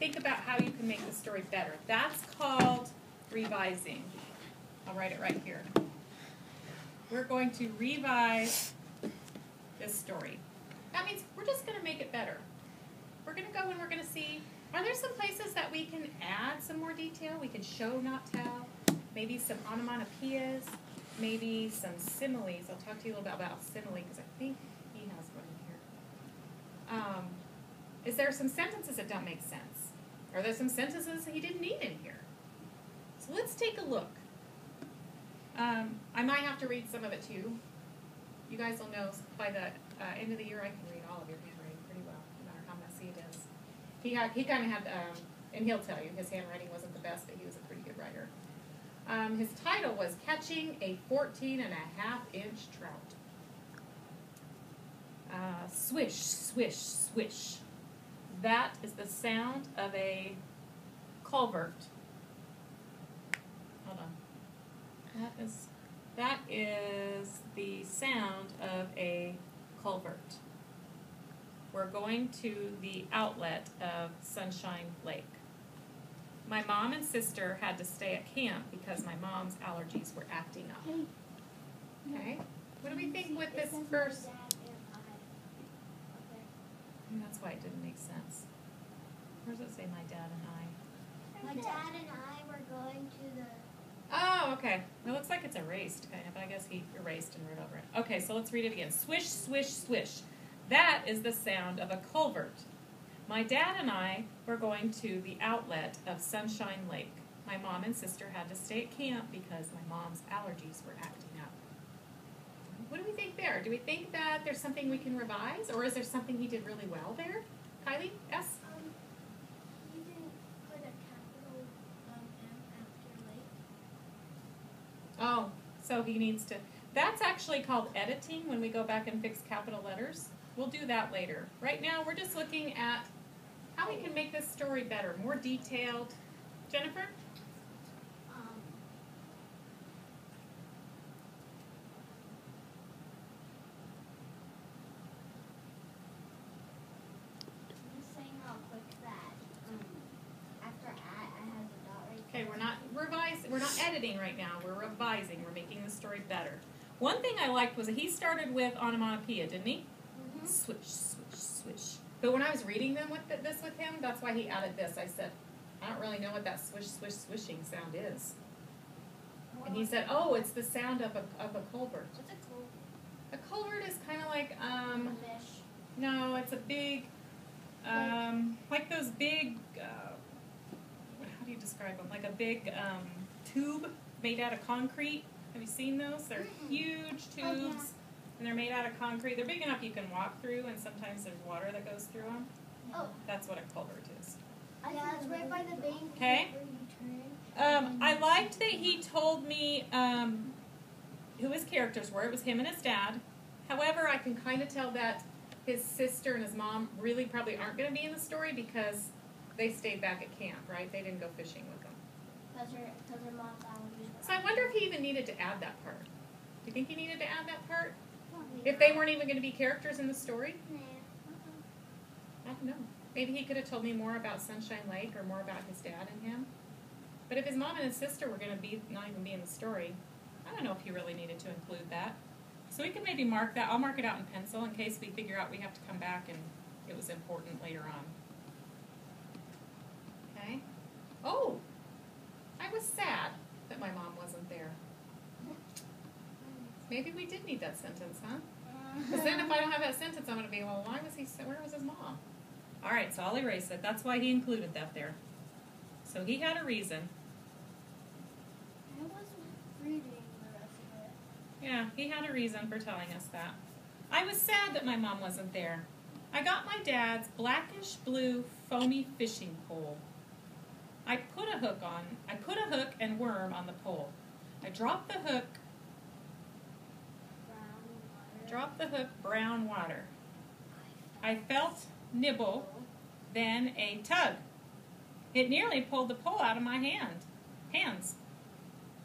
think about how you can make the story better. That's called revising. I'll write it right here. We're going to revise this story. That means we're just going to make it better. We're going to go and we're going to see, are there some places that we can add some more detail? We can show, not tell. Maybe some onomatopoeias. Maybe some similes. I'll talk to you a little bit about simile because I think he has one in here. Is there some sentences that don't make sense? Are there some sentences that he didn't need in here? So let's take a look. I might have to read some of it too. You guys will know by the end of the year I can read all of your handwriting pretty well, no matter how messy it is. He kind of had, and he'll tell you, his handwriting wasn't the best, but he was a pretty good writer. His title was Catching a 14.5-inch Trout. Swish, swish, swish. That is the sound of a culvert. Hold on. That is the sound of a culvert. We're going to the outlet of Sunshine Lake. My mom and sister had to stay at camp because my mom's allergies were acting up. Okay? What do we think with this verse? That's why it didn't make sense. Where does it say my dad and I? My dad and I were going to the... Oh, okay. It looks like it's erased, kind of. I guess he erased and wrote over it. Okay, so let's read it again. Swish, swish, swish. That is the sound of a culvert. My dad and I were going to the outlet of Sunshine Lake. My mom and sister had to stay at camp because my mom's allergies were acting up. What do we think there? Do we think that there's something we can revise, or is there something he did really well there? Kylie, yes? He didn't put a capital M after lake. Oh, so he needs to... That's actually called editing when we go back and fix capital letters. We'll do that later. Right now, we're just looking at how we can make this story better, more detailed. Jennifer? Just saying real quick that after I have a dot right Okay, there. we're not revising. We're not editing right now. We're revising. We're making the story better. One thing I liked was that he started with onomatopoeia, didn't he? Mm-hmm. Swish, swish, swish. But when I was reading them with this with him, that's why he added this. I said, I don't really know what that swish, swish, swishing sound is. And he said, oh, it's the sound of a culvert. What's a cool A culvert is kind of like, fish? no, it's a big, like those big, how do you describe them? Like a big tube made out of concrete. Have you seen those? They're huge tubes. Oh, yeah. And they're made out of concrete. They're big enough you can walk through, and sometimes there's water that goes through them. Oh. That's what a culvert is. Yeah, it's right by the bank. Okay. Where you turn. I liked that he told me who his characters were. It was him and his dad. However, I can kind of tell that his sister and his mom really probably aren't going to be in the story because they stayed back at camp, right? They didn't go fishing with them. Because her mom's allergies. So I wonder if he even needed to add that part. Do you think he needed to add that part? Probably If they weren't even going to be characters in the story? Nah. I don't know. Maybe he could have told me more about Sunshine Lake or more about his dad and him. But if his mom and his sister were going to be not even be in the story, I don't know if he really needed to include that. So we can maybe mark that. I'll mark it out in pencil in case we figure out we have to come back and it was important later on. Okay? Oh! I was sad that my mom wasn't there. Maybe we did need that sentence, huh? Because then if I don't have that sentence, I'm going to be, well, why was he, where was his mom? All right, so I'll erase it. That's why he included that there. So he had a reason. I wasn't reading the rest of it. Yeah, he had a reason for telling us that. I was sad that my mom wasn't there. I got my dad's blackish blue foamy fishing pole. I put a hook and worm on the pole. I dropped the hook, brown water. I felt nibble, then a tug. It nearly pulled the pole out of my hands.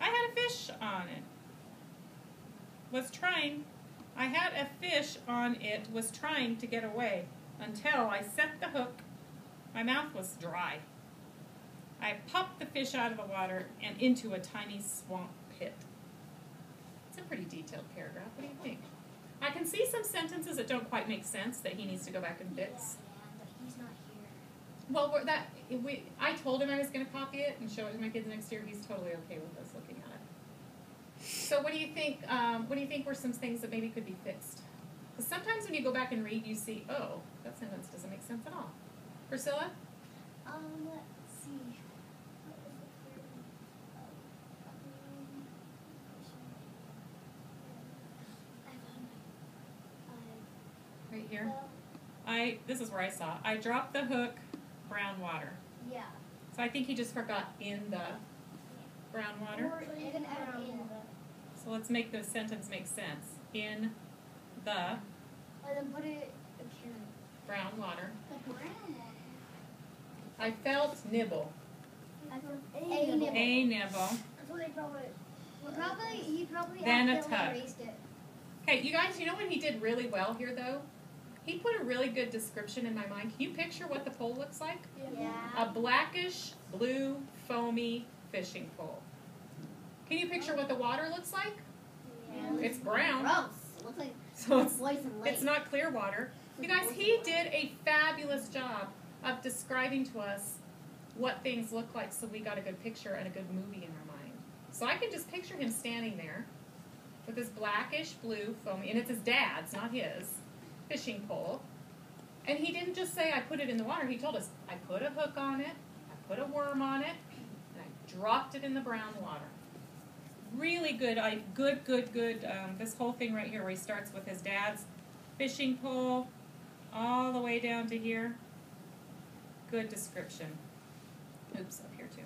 I had a fish on it. Was trying to get away until I set the hook My mouth was dry. I popped the fish out of the water and into a tiny swamp pit. It's a pretty detailed paragraph. What do you think? I can see some sentences that don't quite make sense that he needs to go back and fix. But he's not here. Well, I told him I was going to copy it and show it to my kids next year. He's totally okay with us looking at it. So what do you think? What do you think were some things that maybe could be fixed? Because sometimes when you go back and read, you see, oh, that sentence doesn't make sense at all. Priscilla? Let's see. Right here. This is where I saw. I dropped the hook, brown water. Yeah. So I think he just forgot in the brown water. Or even add in the. So let's make the sentence make sense. In the And then put it here. brown water. The brown water. I felt nibble. A nibble. A nibble. That's what they he probably Then a accidentally tug. erased it. Okay, you guys, you know what he did really well here, though? He put a really good description in my mind. Can you picture what the pole looks like? Yeah. A blackish, blue, foamy fishing pole. Can you picture what the water looks like? Yeah. It's brown. Gross. It looks like So it's poison lake. It's not clear water. You guys, he did a fabulous job of describing to us what things look like so we got a good picture and a good movie in our mind. So I can just picture him standing there with this blackish blue foamy, and it's his dad's, not his, fishing pole. And he didn't just say, I put it in the water. He told us, I put a hook on it, I put a worm on it, and I dropped it in the brown water. Really good, good. This whole thing right here where he starts with his dad's fishing pole all the way down to here. Good description. Oops, up here too.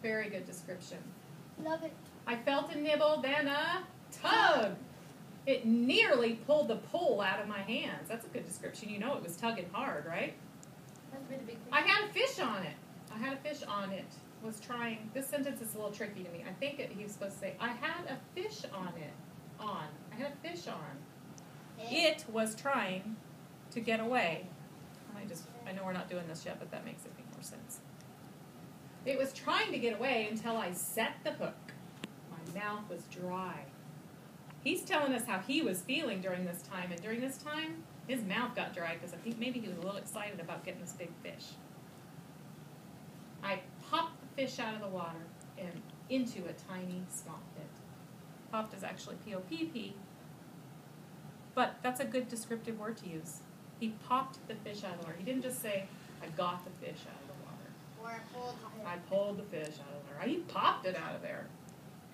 Very good description. Love it. I felt a nibble, then a tug. It nearly pulled the pole out of my hands. That's a good description. You know it was tugging hard, right? That's really big. I had a fish on it. I had a fish on it. Was trying. This sentence is a little tricky to me. I think he was supposed to say, I had a fish on it. On. I had a fish on. It was trying to get away. I know we're not doing this yet, but that makes it make more sense. It was trying to get away until I set the hook. My mouth was dry. He's telling us how he was feeling during this time, and during this time, his mouth got dry because I think maybe he was a little excited about getting this big fish. I popped the fish out of the water and into a tiny swamp pit. Popped is actually P-O-P-P, but that's a good descriptive word to use. He popped the fish out of the water. He didn't just say, I got the fish out of the water. Or I pulled it. I pulled the fish out of the water. He popped it out of there.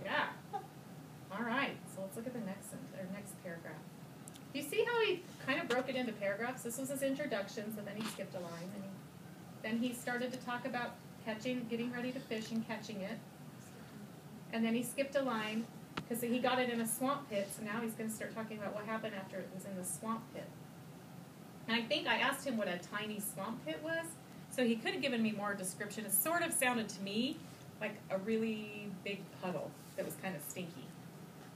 Yeah. All right, so let's look at the next paragraph. Do you see how he kind of broke it into paragraphs? This was his introduction, so then he skipped a line. And then he started to talk about getting ready to fish and catching it. And then he skipped a line because he got it in a swamp pit, so now he's going to start talking about what happened after it was in the swamp pit. And I think I asked him what a tiny swamp pit was, so he could have given me more description. It sort of sounded to me like a really big puddle that was kind of stinky.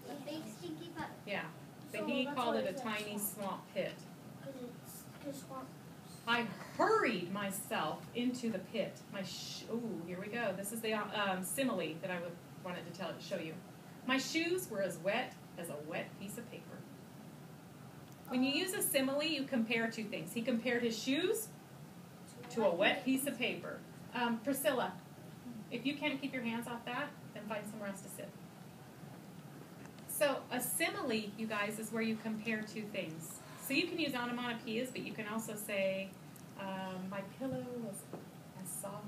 A big stinky puddle. Yeah, but So he that's called why it a it's a tiny swamp pit. Because swamp. I hurried myself into the pit. Here we go. This is the simile that I wanted to show you. My shoes were as wet as a wet piece of paper. When you use a simile, you compare two things. He compared his shoes to a wet piece of paper. Priscilla, if you can't keep your hands off that, then find somewhere else to sit. So a simile, you guys, is where you compare two things. So you can use onomatopoeias, but you can also say, my pillow was as soft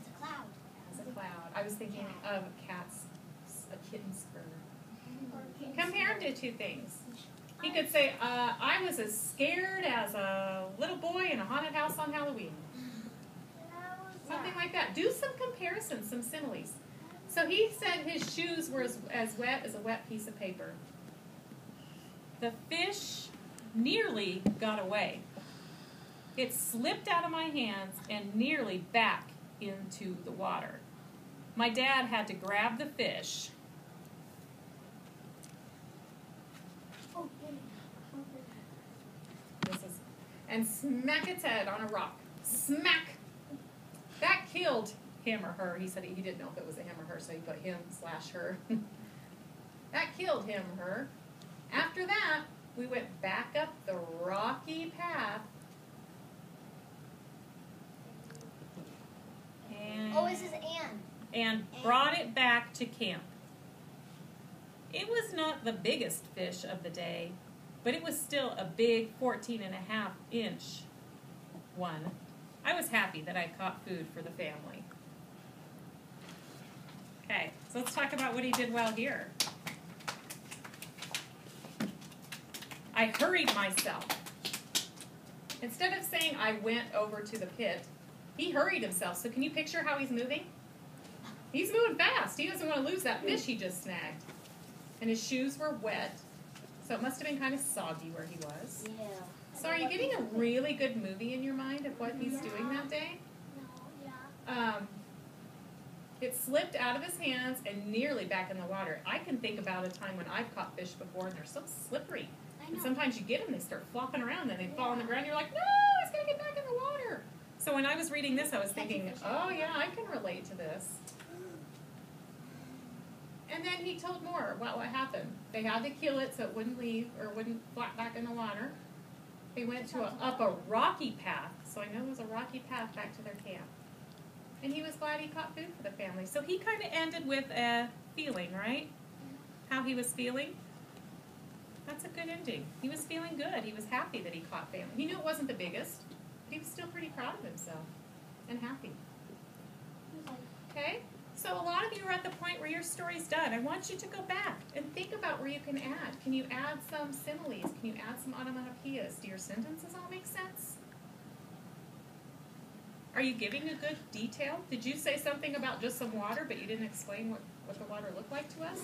As a cloud. as a cloud. I was thinking of a kitten's fur. Compare to two things. He could say, I was as scared as a little boy in a haunted house on Halloween. Something like that. Do some comparisons, some similes. So he said his shoes were as wet as a wet piece of paper. The fish nearly got away. It slipped out of my hands and nearly back into the water. My dad had to grab the fish and smack its head on a rock Smack! That killed him or her. He said he didn't know if it was a him or her, so he put him/her. That killed him or her. After that, we went back up the rocky path. Oh, it says and. And brought it back to camp. It was not the biggest fish of the day, but it was still a big 14.5-inch one. I was happy that I caught food for the family. Okay, so let's talk about what he did well here. I hurried myself. Instead of saying I went over to the pit, he hurried himself. So can you picture how he's moving? He's moving fast. He doesn't want to lose that fish he just snagged. And his shoes were wet, so it must have been kind of soggy where he was. Yeah. So are you getting a really good movie in your mind of what he's doing that day? No, yeah. It slipped out of his hands and nearly back in the water. I can think about a time when I've caught fish before and they're so slippery. I And know. sometimes you get them, they start flopping around and they fall on the ground. You're like, no, it's going to get back in the water. So when I was reading this, I was thinking, oh yeah, I can relate to this. And then he told more about what happened. They had to kill it so it wouldn't leave or wouldn't flop back in the water. They went up a rocky path. So I know it was a rocky path back to their camp. And he was glad he caught food for the family. So he kind of ended with a feeling, right? How he was feeling. That's a good ending. He was feeling good. He was happy that he caught family. He knew it wasn't the biggest, but he was still pretty proud of himself and happy. Okay? So a lot of you are at the point where your story's done. I want you to go back and think about where you can add. Can you add some similes? Can you add some onomatopoeias? Do your sentences all make sense? Are you giving a good detail? Did you say something about just some water, but you didn't explain what the water looked like to us?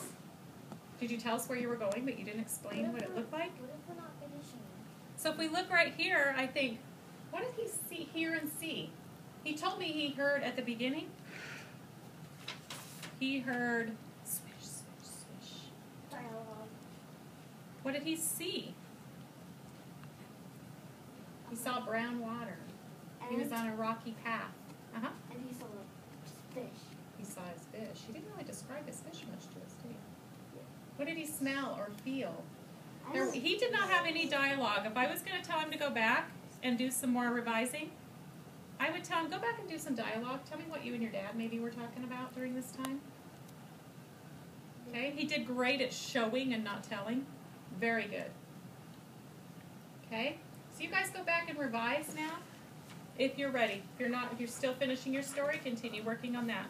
Did you tell us where you were going, but you didn't explain what it looked like? What if we're not finishing? So if we look right here, I think, what did he hear and see? He told me he heard at the beginning. He heard swish, swish, swish. Dialogue. What did he see? He saw brown water. He was on a rocky path. Uh-huh. And he saw a fish. He saw his fish. He didn't really describe his fish much to us, did he? What did he smell or feel? He did not have any dialogue. If I was going to tell him to go back and do some more revising, I would tell him, go back and do some dialogue. Tell me what you and your dad maybe were talking about during this time. Okay, he did great at showing and not telling. Very good. Okay, so you guys go back and revise now. If you're ready. If you're not, if you're still finishing your story, continue working on that.